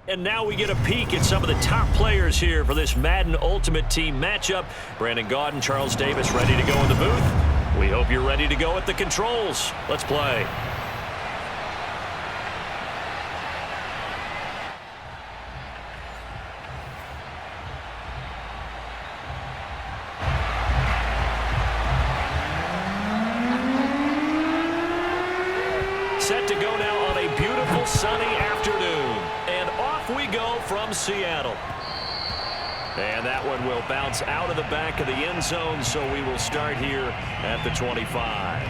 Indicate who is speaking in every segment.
Speaker 1: And now we get a peek at some of the top players here for this Madden Ultimate Team matchup. Brandon Gaudin, Charles Davis ready to go in the booth. We hope you're ready to go at the controls. Let's play. Set to go now on a beautiful sunny afternoon. And off we go from Seattle. And that one will bounce out of the back of the end zone, so we will start here at the 25.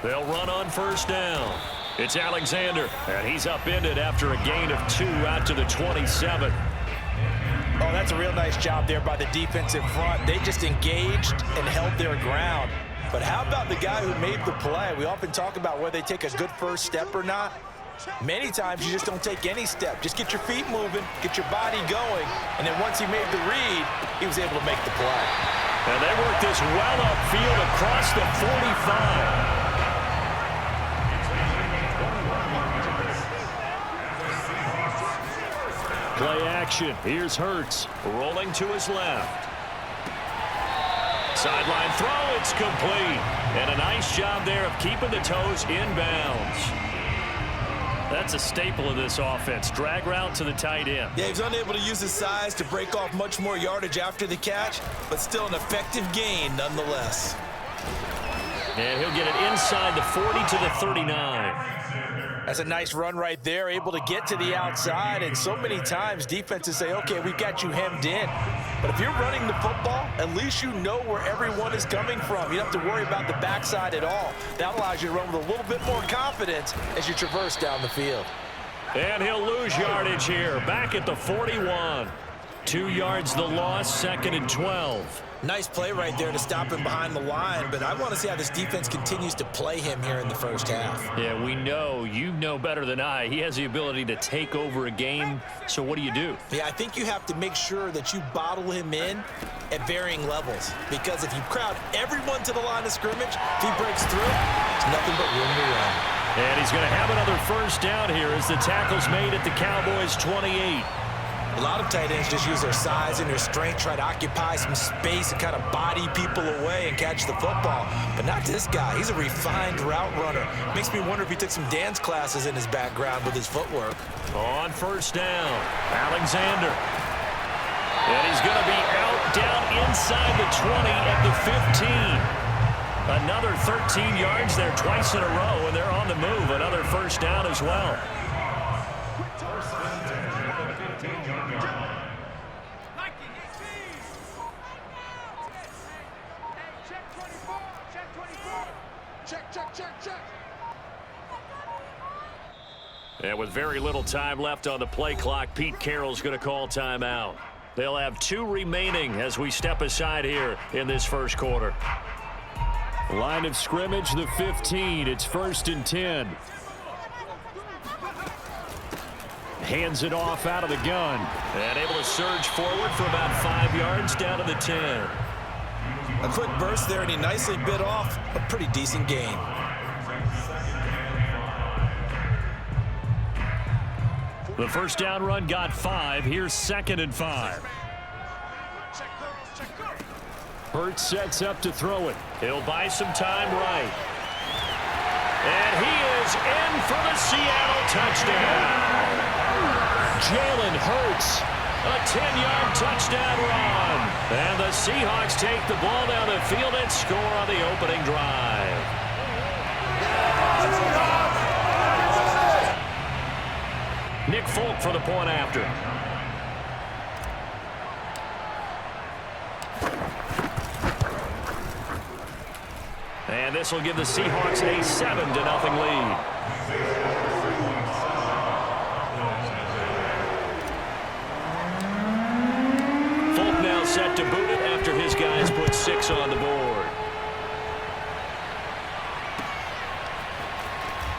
Speaker 1: They'll run on first down. It's Alexander, and he's upended after a gain of 2 out to the 27.
Speaker 2: Oh, that's a real nice job there by the defensive front. They just engaged and held their ground. But how about the guy who made the play? We often talk about whether they take a good first step or not. Many times you just don't take any step. Just get your feet moving, get your body going, and then once he made the read, he was able to make the play.
Speaker 1: And they work this well upfield across the 45. Play action. Here's Hurts rolling to his left. Sideline throw. It's complete. And a nice job there of keeping the toes inbounds. That's a staple of this offense. Drag route to the tight end.
Speaker 2: Yeah, he's unable to use his size to break off much more yardage after the catch, but still an effective gain nonetheless.
Speaker 1: And he'll get it inside the 40 to the 39.
Speaker 2: That's a nice run right there, able to get to the outside, and so many times defenses say, okay, we've got you hemmed in. But if you're running the football, at least you know where everyone is coming from. You don't have to worry about the backside at all. That allows you to run with a little bit more confidence as you traverse down the field.
Speaker 1: And he'll lose yardage here, back at the 41. 2 yards the loss, 2nd and 12.
Speaker 2: Nice play right there to stop him behind the line, but I want to see how this defense continues to play him here in the first half.
Speaker 1: Yeah, we know. You know better than I. He has the ability to take over a game, so what do you do?
Speaker 2: Yeah, I think you have to make sure that you bottle him in at varying levels, because if you crowd everyone to the line of scrimmage, if he breaks through, it's nothing but room to run.
Speaker 1: And he's going to have another first down here as the tackle's made at the Cowboys' 28.
Speaker 2: A lot of tight ends just use their size and their strength, try to occupy some space and kind of body people away and catch the football. But not this guy. He's a refined route runner. Makes me wonder if he took some dance classes in his background with his footwork.
Speaker 1: On first down, Alexander. And he's going to be out down inside the 20 at the 15. Another 13 yards there twice in a row, and they're on the move. Another first down as well. And with very little time left on the play clock, Pete Carroll's going to call timeout. They'll have 2 remaining as we step aside here in this first quarter. Line of scrimmage, the 15. It's 1st and 10. Hands it off out of the gun. And able to surge forward for about 5 yards down to the 10.
Speaker 2: A quick burst there, and he nicely bit off a pretty decent gain.
Speaker 1: The first down run got 5. Here's 2nd and 5. Hurts sets up to throw it. He'll buy some time right. And he is in for the Seattle touchdown. Jalen Hurts, a 10-yard touchdown run. And the Seahawks take the ball down the field and score on the opening drive. Nick Folk for the point after. And this will give the Seahawks a 7-0 lead. Folk now set to boot it after his guys put 6 on the board.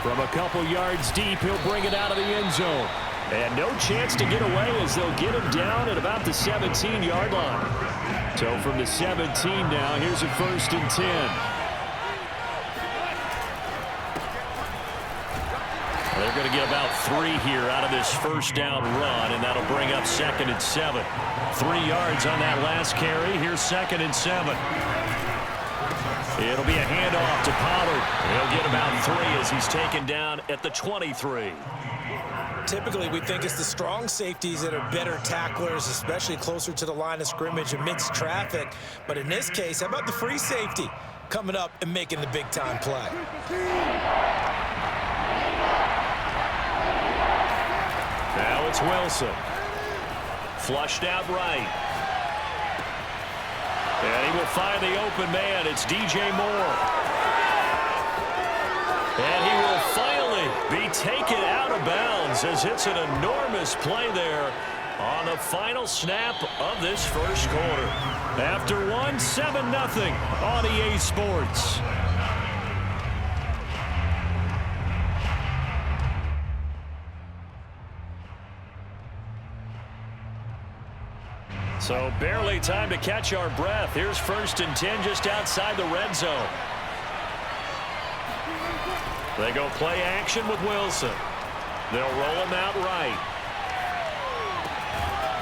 Speaker 1: From a couple yards deep, he'll bring it out of the end zone. And no chance to get away as they'll get him down at about the 17-yard line. So from the 17 now, here's a 1st and 10. They're going to get about 3 here out of this first down run, and that'll bring up 2nd and 7. 3 yards on that last carry. Here's 2nd and 7. It'll be a handoff to Pollard. He'll get about 3 as he's taken down at the 23.
Speaker 2: Typically, we think it's the strong safeties that are better tacklers, especially closer to the line of scrimmage amidst traffic. But in this case, how about the free safety coming up and making the big-time play?
Speaker 1: Now it's Wilson. Flushed out right. And he will find the open man. It's DJ Moore. And he will finally be taken out of bounds as it's an enormous play there on the final snap of this first quarter. After one, 7-0 on EA Sports. So barely time to catch our breath. Here's 1st and 10 just outside the red zone. They go play action with Wilson. They'll roll him out right.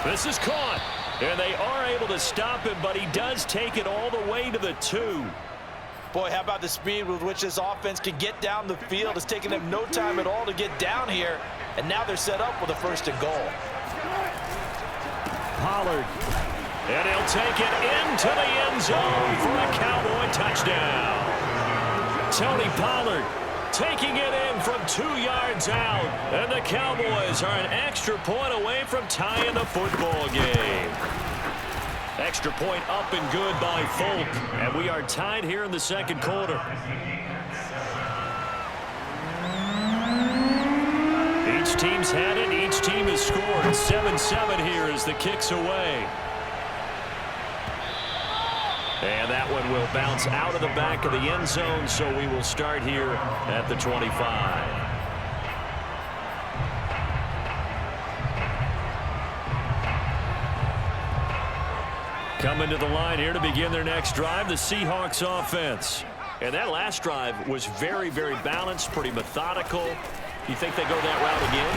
Speaker 1: This is caught. And they are able to stop him, but he does take it all the way to the 2.
Speaker 2: Boy, how about the speed with which this offense can get down the field? It's taken them no time at all to get down here. And now they're set up with a 1st and goal.
Speaker 1: Pollard. And he'll take it into the end zone for a Cowboy touchdown. Tony Pollard taking it in from 2 yards out. And the Cowboys are an extra point away from tying the football game. Extra point up and good by Folk. And we are tied here in the 2nd quarter. Each team's had it. Each team has scored. 7-7 here as the kick's away. And that one will bounce out of the back of the end zone, so we will start here at the 25. Coming to the line here to begin their next drive, the Seahawks offense. And that last drive was very, very balanced, pretty methodical. You think they go that route again?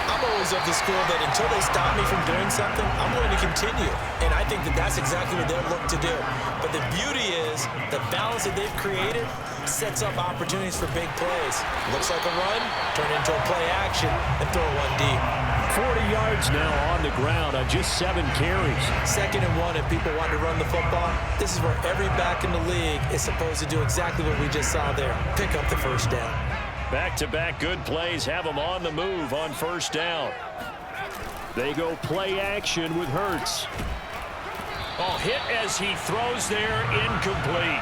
Speaker 2: I'm always of the school that until they stop me from doing something, I'm going to continue. And I think that that's exactly what they'll look to do. But the beauty is the balance that they've created sets up opportunities for big plays. Looks like a run, turn into a play action, and throw one deep.
Speaker 1: 40 yards now on the ground on just 7 carries.
Speaker 2: 2nd and 1, and people want to run the football. This is where every back in the league is supposed to do exactly what we just saw there. Pick up the 1st down.
Speaker 1: Back-to-back good plays have them on the move on 1st down. They go play action with Hurts. Oh, hit as he throws there, incomplete.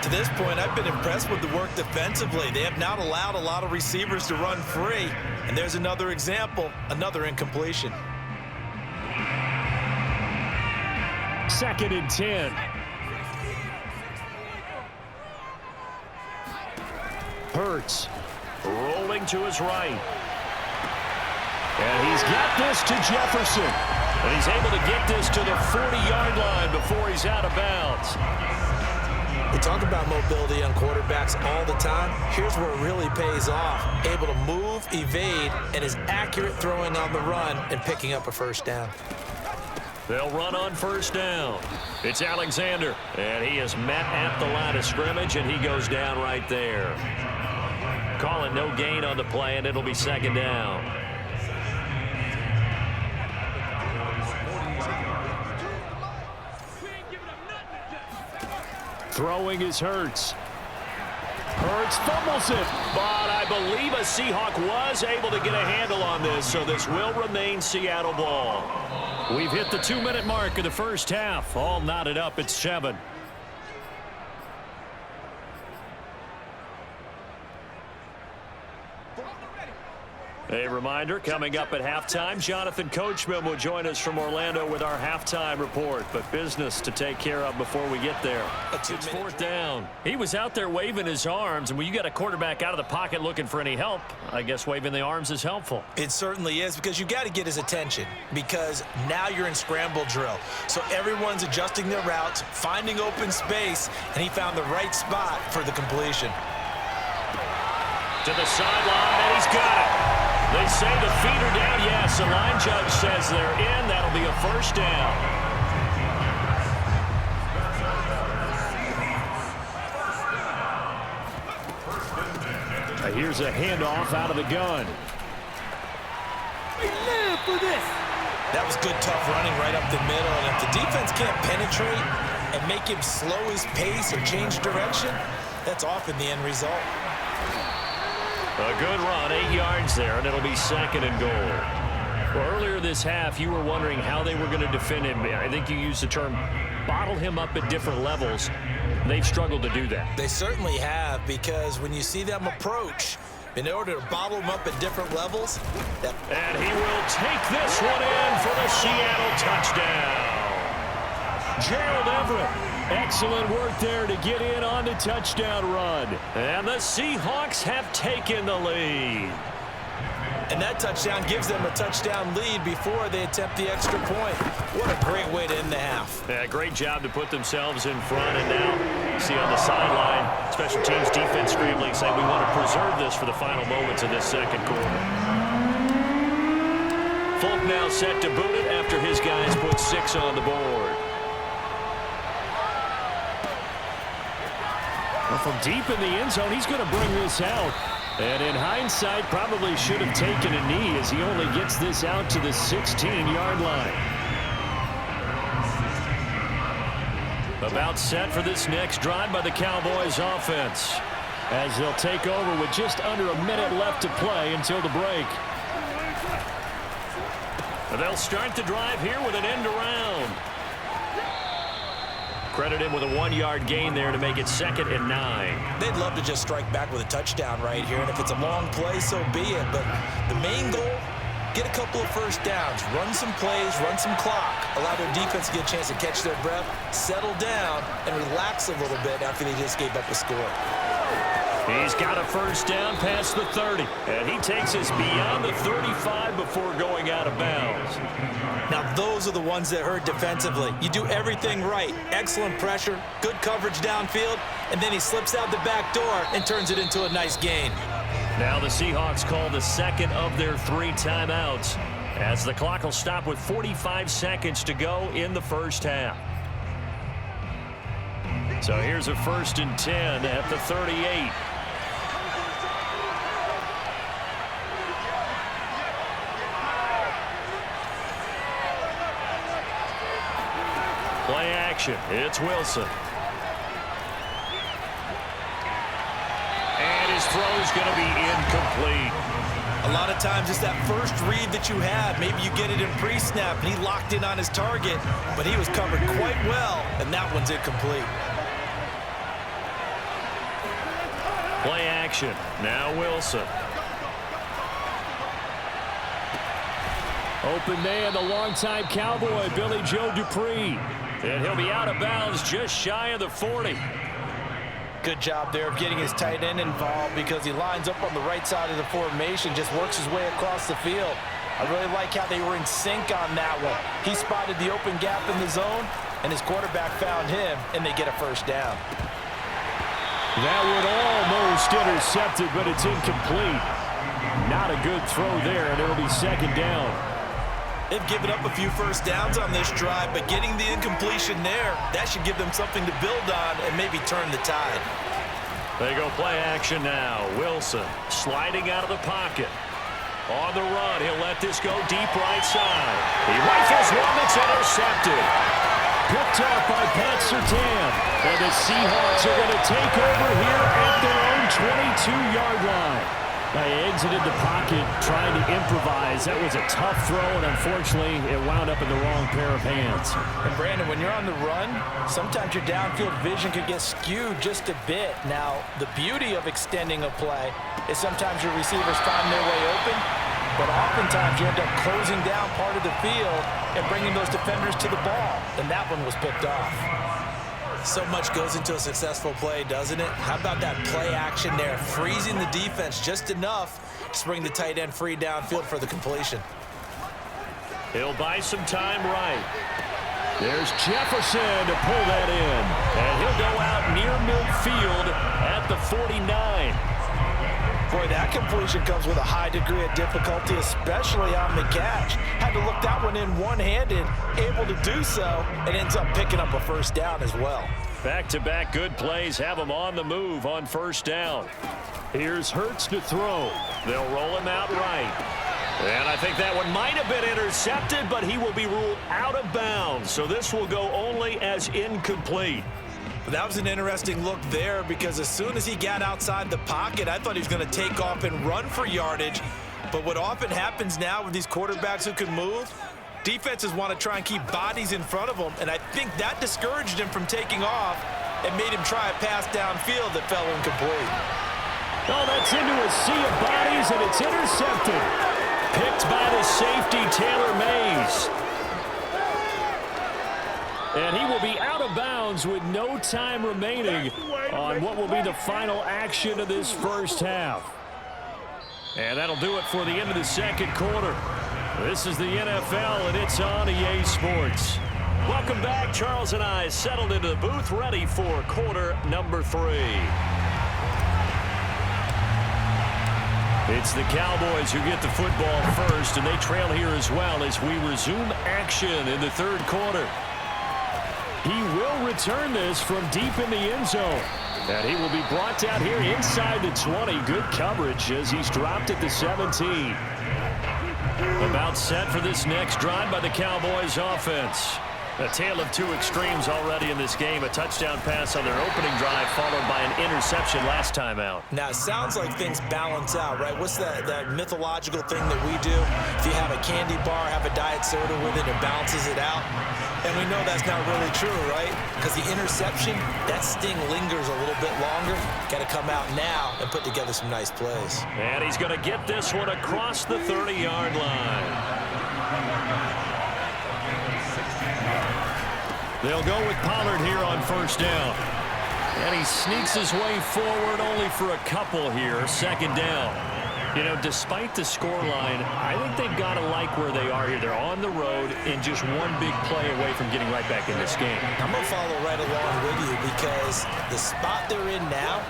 Speaker 2: To this point, I've been impressed with the work defensively. They have not allowed a lot of receivers to run free. And there's another example, another incompletion.
Speaker 1: 2nd and 10. Hurts rolling to his right. And he's got this to Jefferson. And he's able to get this to the 40-yard line before he's out of bounds.
Speaker 2: We talk about mobility on quarterbacks all the time. Here's where it really pays off. Able to move, evade, and is accurate throwing on the run and picking up a 1st down.
Speaker 1: They'll run on 1st down. It's Alexander. And he is met at the line of scrimmage, and he goes down right there. Calling no gain on the play, and it'll be 2nd down. Throwing is Hurts. Hurts fumbles it, but I believe a Seahawk was able to get a handle on this, so this will remain Seattle ball. We've hit the 2-minute mark of the first half. All knotted up at 7. A reminder, coming up at halftime, Jonathan Coachman will join us from Orlando with our halftime report. But business to take care of before we get there. It's fourth down. He was out there waving his arms, and when you got a quarterback out of the pocket looking for any help, I guess waving the arms is helpful.
Speaker 2: It certainly is, because you got to get his attention, because now you're in scramble drill. So everyone's adjusting their routes, finding open space, and he found the right spot for the completion.
Speaker 1: To the sideline, and he's got it. They say the feet are down. Yes, the line judge says they're in. That'll be a first down. Here's a handoff out of the gun.
Speaker 3: We live for this.
Speaker 2: That was good, tough running right up the middle. And if the defense can't penetrate and make him slow his pace or change direction, that's often the end result.
Speaker 1: A good run, 8 yards there, and it'll be second and goal. Well, earlier this half, you were wondering how they were going to defend him. I think you used the term bottle him up at different levels. They've struggled to do that.
Speaker 2: They certainly have, because when you see them approach, in order to bottle them up at different levels.
Speaker 1: And he will take this one in for the Seattle touchdown. Gerald Everett. Excellent work there to get in on the touchdown run. And the Seahawks have taken the lead.
Speaker 2: And that touchdown gives them a touchdown lead before they attempt the extra point. What a great way to end the half.
Speaker 1: Yeah, great job to put themselves in front. And now, see on the sideline, special teams defense scrambling, saying we want to preserve this for the final moments of this second quarter. Folk now set to boot it after his guys put 6 on the board. From deep in the end zone, he's going to bring this out. And in hindsight, probably should have taken a knee as he only gets this out to the 16-yard line. About set for this next drive by the Cowboys offense, as they'll take over with just under a minute left to play until the break. They'll start the drive here with an end around. Credit him with a 1-yard gain there to make it 2nd and 9.
Speaker 2: They'd love to just strike back with a touchdown right here, and if it's a long play, so be it. But the main goal, get a couple of first downs, run some plays, run some clock, allow their defense to get a chance to catch their breath, settle down, and relax a little bit after they just gave up a score.
Speaker 1: He's got a first down past the 30, and he takes us beyond the 35 before going out of bounds.
Speaker 2: Now, those are the ones that hurt defensively. You do everything right. Excellent pressure, good coverage downfield, and then he slips out the back door and turns it into a nice gain.
Speaker 1: Now the Seahawks call the second of their 3 timeouts, as the clock will stop with 45 seconds to go in the first half. So here's a 1st and 10 at the 38. Play action. It's Wilson. And his throw's going to be incomplete.
Speaker 2: A lot of times it's that first read that you have. Maybe you get it in pre-snap, and he locked in on his target, but he was covered quite well, and that one's incomplete.
Speaker 1: Play action. Now Wilson. Open man, the longtime Cowboy, Billy Joe Dupree. And he'll be out of bounds just shy of the 40.
Speaker 2: Good job there of getting his tight end involved, because he lines up on the right side of the formation, just works his way across the field. I really like how they were in sync on that one. He spotted the open gap in the zone, and his quarterback found him, and they get a first down.
Speaker 1: That would almost intercept it, but it's incomplete. Not a good throw there, and it'll be 2nd down.
Speaker 2: They've given up a few first downs on this drive, but getting the incompletion there, that should give them something to build on and maybe turn the tide.
Speaker 1: They go play action now. Wilson sliding out of the pocket. On the run, he'll let this go deep right side. He rifles one that's intercepted. Picked off by Pat Surtain. And the Seahawks are going to take over here at their own 22-yard line. They exited the pocket trying to improvise. That was a tough throw, and unfortunately, it wound up in the wrong pair of hands.
Speaker 2: And Brandon, when you're on the run, sometimes your downfield vision could get skewed just a bit. Now, the beauty of extending a play is sometimes your receivers find their way open, but oftentimes you end up closing down part of the field and bringing those defenders to the ball, and that one was picked off. So much goes into a successful play, doesn't it? How about that play action there, freezing the defense just enough to bring the tight end free downfield for the completion.
Speaker 1: He'll buy some time right. There's Jefferson to pull that in. And he'll go out near midfield at the 49.
Speaker 2: Boy, that completion comes with a high degree of difficulty, especially on the catch. Had to look that one in one-handed, able to do so, and ends up picking up a first down as well.
Speaker 1: Back-to-back good plays have him on the move on first down. Here's Hurts to throw. They'll roll him out right. And I think that one might have been intercepted, but he will be ruled out of bounds. So this will go only as incomplete.
Speaker 2: That was an interesting look there because as soon as he got outside the pocket, I thought he was going to take off and run for yardage. But what often happens now with these quarterbacks who can move, defenses want to try and keep bodies in front of them. And I think that discouraged him from taking off and made him try a pass downfield that fell incomplete.
Speaker 1: Oh, that's into a sea of bodies, and it's intercepted. Picked by the safety, Taylor Mays. And he will be out of bounds with no time remaining on what will be the final action of this first half. And that'll do it for the end of the second quarter. This is the NFL, and it's on EA Sports. Welcome back. Charles and I settled into the booth, ready for quarter number 3. It's the Cowboys who get the football first, and they trail here as well as we resume action in the third quarter. He will return this from deep in the end zone. And he will be brought down here inside the 20. Good coverage as he's dropped at the 17. About set for this next drive by the Cowboys offense. A tale of two extremes already in this game. A touchdown pass on their opening drive followed by an interception last time out.
Speaker 2: Now, it sounds like things balance out, right? What's that mythological thing that we do? If you have a candy bar, have a diet soda with it, it balances it out. And we know that's not really true, right? Because the interception, that sting lingers a little bit longer. Got to come out now and put together some nice plays.
Speaker 1: And he's going to get this one across the 30-yard line. They'll go with Pollard here on first down. And he sneaks his way forward only for a couple here. Second down. You know, despite the scoreline, I think they've got to like where they are here. They're on the road and just one big play away from getting right back in this game.
Speaker 2: I'm going to follow right along with you because the spot they're in now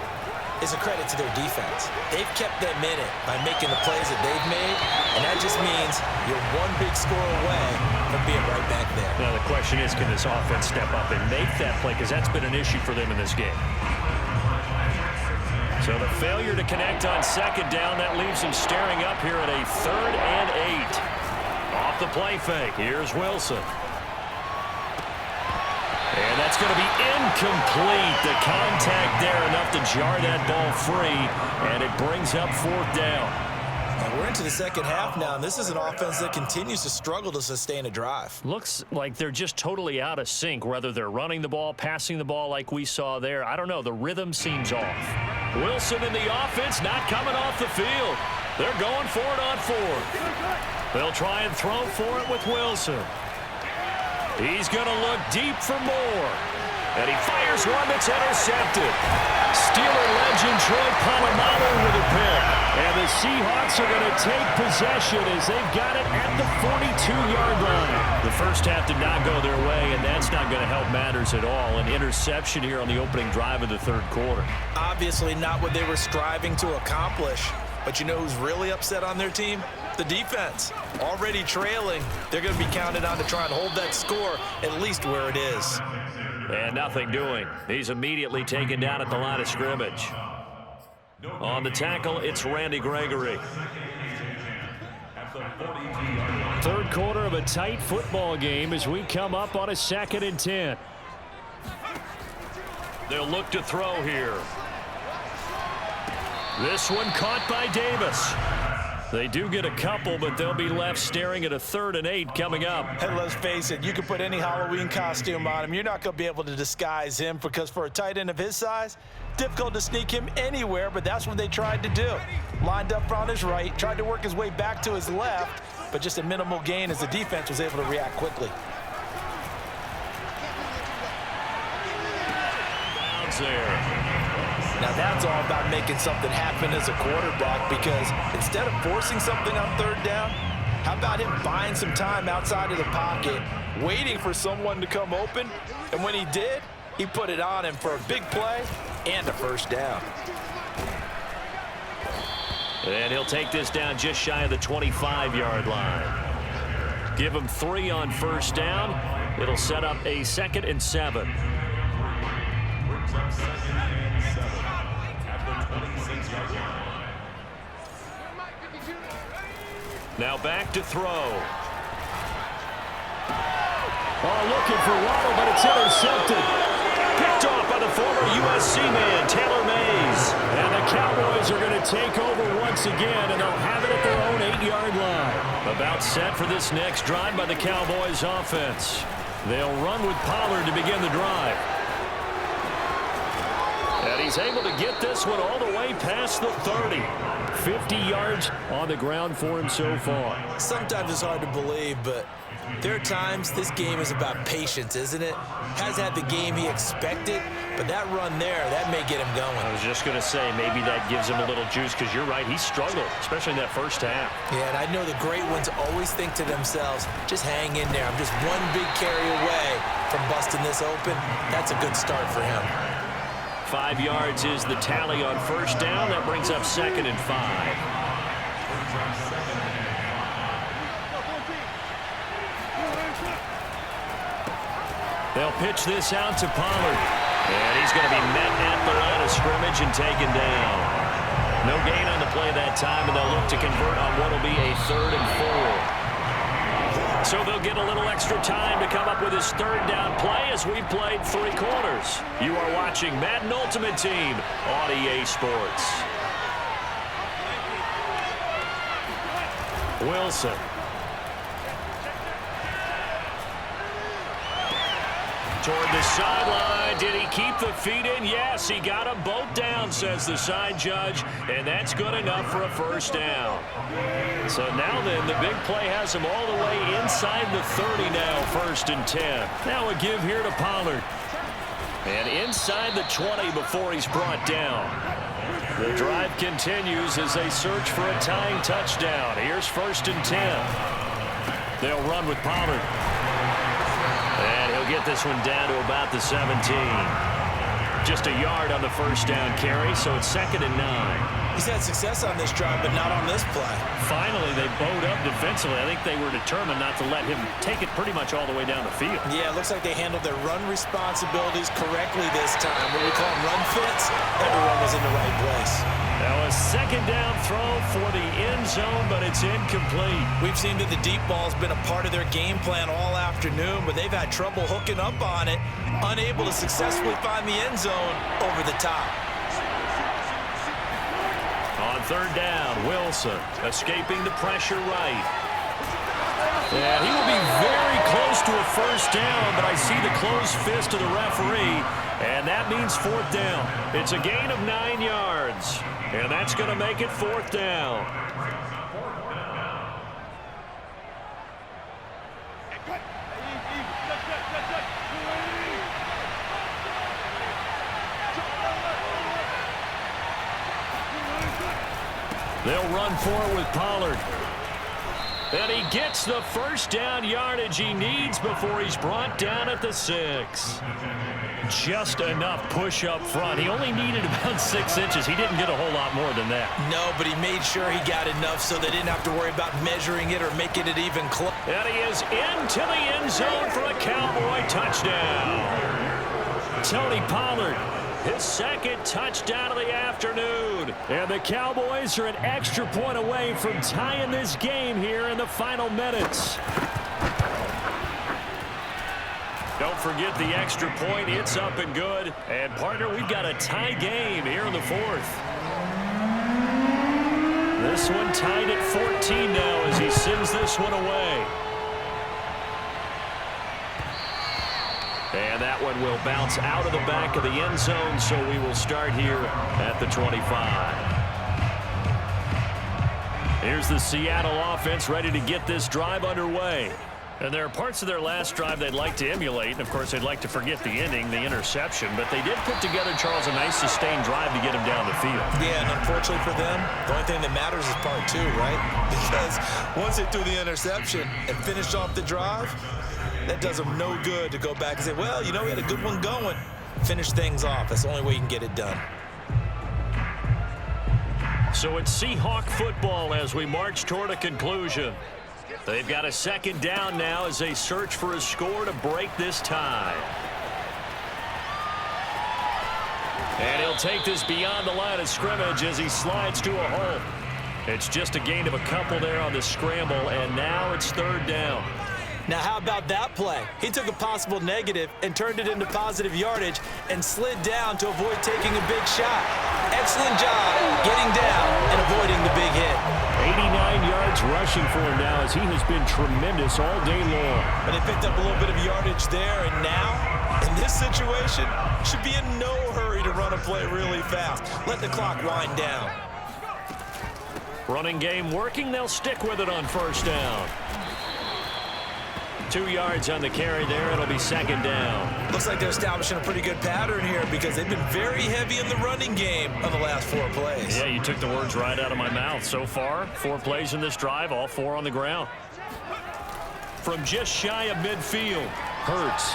Speaker 2: is a credit to their defense. They've kept them in it by making the plays that they've made, and that just means you're one big score away from being right back there.
Speaker 1: Now the question is, can this offense step up and make that play? Because that's been an issue for them in this game. So the failure to connect on second down, that leaves him staring up here at a 3rd and 8. Off the play fake, here's Wilson. And that's going to be incomplete. The contact there enough to jar that ball free, and it brings up 4th down.
Speaker 2: And we're into the second half now, and this is an offense that continues to struggle to sustain a drive.
Speaker 1: Looks like they're just totally out of sync, whether they're running the ball, passing the ball like we saw there. I don't know. The rhythm seems off. Wilson in the offense not coming off the field. They're going for it on 4th. They'll try and throw for it with Wilson. He's going to look deep for more. And he fires one that's intercepted. Steeler legend Troy Polamalu with a pick. And the Seahawks are going to take possession as they've got it at the 42-yard line. The first half did not go their way, and that's not going to help matters at all. An interception here on the opening drive of the third quarter.
Speaker 2: Obviously not what they were striving to accomplish. But you know who's really upset on their team? The defense. Already trailing. They're going to be counted on to try and hold that score at least where it is.
Speaker 1: And nothing doing. He's immediately taken down at the line of scrimmage. On the tackle, it's Randy Gregory. Third quarter of a tight football game as we come up on a 2nd and 10. They'll look to throw here. This one caught by Davis. They do get a couple, but they'll be left staring at a 3rd and 8 coming up.
Speaker 2: And let's face it, you can put any Halloween costume on him. You're not going to be able to disguise him because for a tight end of his size, difficult to sneak him anywhere, but that's what they tried to do. Lined up on his right, tried to work his way back to his left, but just a minimal gain as the defense was able to react quickly.
Speaker 1: Downs there.
Speaker 2: Now that's all about making something happen as a quarterback, because instead of forcing something on 3rd down, how about him buying some time outside of the pocket, waiting for someone to come open, and when he did, he put it on him for a big play and a 1st down.
Speaker 1: And he'll take this down just shy of the 25-yard line. Give him 3 on 1st down. It'll set up a 2nd and 7. Now back to throw. Oh, looking for Waddle, but it's intercepted. Picked off by the former USC man, Taylor Mays. And the Cowboys are going to take over once again, and they'll have it at their own 8-yard line. About set for this next drive by the Cowboys offense. They'll run with Pollard to begin the drive. And he's able to get this one all the way past the 30. 50 yards on the ground for him so far.
Speaker 2: Sometimes it's hard to believe, but there are times this game is about patience, isn't it? Has had the game he expected, but that run there, that may get him going.
Speaker 1: I was just going to say, maybe that gives him a little juice, because you're right, he struggled, especially in that 1st half.
Speaker 2: Yeah, and I know the great ones always think to themselves, just hang in there. I'm just one big carry away from busting this open. That's a good start for him.
Speaker 1: 5 yards is the tally on 1st down. That brings up 2nd and 5. They'll pitch this out to Pollard. And he's going to be met at the line of scrimmage and taken down. No gain on the play that time, and they'll look to convert on what will be a 3rd and 4. So they'll get a little extra time to come up with his 3rd down play as we played 3 quarters. You are watching Madden Ultimate Team on EA Sports. Wilson. Toward the sideline. Did he keep the feet in? Yes, he got them both down, says the side judge, and that's good enough for a 1st down. So now then, the big play has him all the way inside the 30 now, 1st and 10. Now a give here to Pollard. And inside the 20 before he's brought down. The drive continues as they search for a tying touchdown. Here's 1st and 10. They'll run with Pollard. And he'll get this one down to about the 17. Just a yard on the 1st down carry, so it's 2nd and 9.
Speaker 2: He's had success on this drive, but not on this play.
Speaker 1: Finally, they bowed up defensively. I think they were determined not to let him take it pretty much all the way down the field.
Speaker 2: Yeah, it looks like they handled their run responsibilities correctly this time. What we call them run fits, everyone was in the right place.
Speaker 1: Now a 2nd down throw for the end zone, but it's incomplete.
Speaker 2: We've seen that the deep ball's been a part of their game plan all afternoon, but they've had trouble hooking up on it, unable to successfully find the end zone over the top.
Speaker 1: On 3rd down, Wilson escaping the pressure right. And he will be very close to a 1st down, but I see the closed fist of the referee, and that means 4th down. It's a gain of 9 yards, and that's going to make it 4th down. They'll run forward with Pollard. And he gets the 1st down yardage he needs before he's brought down at the 6. Just enough push up front. He only needed about 6 inches. He didn't get a whole lot more than that.
Speaker 2: No, but he made sure he got enough so they didn't have to worry about measuring it or making it even close.
Speaker 1: And he is into the end zone for a Cowboy touchdown. Tony Pollard, his 2nd touchdown of the afternoon. And the Cowboys are an extra point away from tying this game here in the final minutes. Don't forget the extra point. It's up and good. And, partner, we've got a tie game here in the 4th. This one tied at 14 now as he sends this one away. And that one will bounce out of the back of the end zone, so we will start here at the 25. Here's the Seattle offense ready to get this drive underway. And there are parts of their last drive they'd like to emulate. And, of course, they'd like to forget the ending, the interception. But they did put together, Charles, a nice sustained drive to get him down the field.
Speaker 2: Yeah, and unfortunately for them, the only thing that matters is part two, right? Because once they threw the interception and finished off the drive, that does them no good to go back and say, well, you know, we had a good one going. Finish things off. That's the only way you can get it done.
Speaker 1: So it's Seahawk football as we march toward a conclusion. They've got a second down now as they search for a score to break this tie. And he'll take this beyond the line of scrimmage as he slides to a hole. It's just a gain of a couple there on the scramble, and now it's third down.
Speaker 2: Now, how about that play? He took a possible negative and turned it into positive yardage and slid down to avoid taking a big shot. Excellent job getting down and avoiding the big hit.
Speaker 1: 89 yards rushing for him now as he has been tremendous all day long.
Speaker 2: But they picked up a little bit of yardage there, and now, in this situation, should be in no hurry to run a play really fast. Let the clock wind down.
Speaker 1: Running game working. They'll stick with it on first down. 2 yards on the carry there. It'll be second down.
Speaker 2: Looks like they're establishing a pretty good pattern here because they've been very heavy in the running game on the last 4 plays.
Speaker 1: Yeah, you took the words right out of my mouth. So far, 4 plays in this drive, all 4 on the ground. From just shy of midfield, Hurts.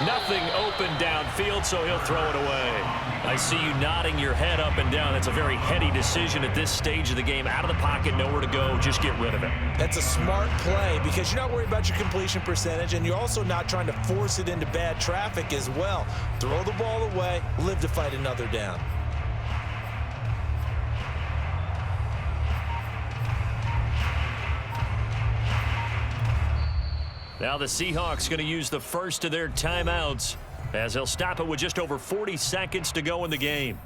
Speaker 1: Nothing open downfield, so he'll throw it away. I see you nodding your head up and down. That's a very heady decision at this stage of the game. Out of the pocket, nowhere to go. Just get rid of it.
Speaker 2: That's a smart play because you're not worried about your completion percentage, and you're also not trying to force it into bad traffic as well. Throw the ball away, live to fight another down.
Speaker 1: Now the Seahawks going to use the first of their timeouts as they'll stop it with just over 40 seconds to go in the game.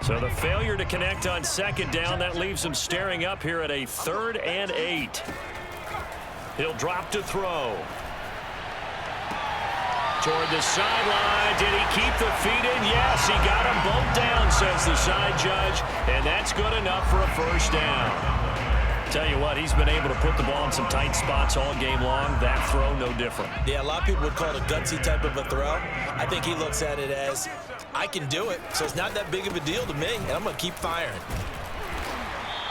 Speaker 1: So the failure to connect on second down, that leaves them staring up here at a 3rd and 8. He'll drop to throw. Toward the sideline. Did he keep the feet in? Yes, he got them both down, says the side judge. And that's good enough for a first down. Tell you what, he's been able to put the ball in some tight spots all game long. That throw, no different.
Speaker 2: Yeah, a lot of people would call it a gutsy type of a throw. I think he looks at it as, I can do it, so it's not that big of a deal to me, and I'm going to keep firing.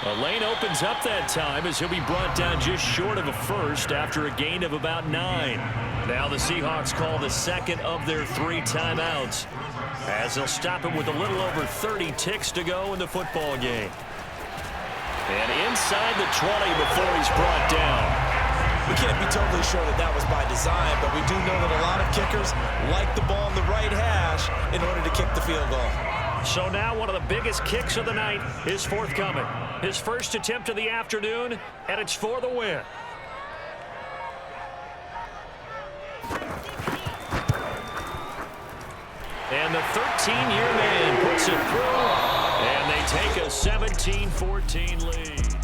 Speaker 1: A lane opens up that time as he'll be brought down just short of a first after a gain of about 9. Now the Seahawks call the second of their 3 timeouts as they'll stop him with a little over 30 ticks to go in the football game. And inside the 20 before he's brought down.
Speaker 2: We can't be totally sure that that was by design, but we do know that a lot of kickers like the ball in the right hash in order to kick the field goal.
Speaker 1: So now one of the biggest kicks of the night is forthcoming. His first attempt of the afternoon, and it's for the win. And the 13-year man puts it through. And they take a 17-14 lead.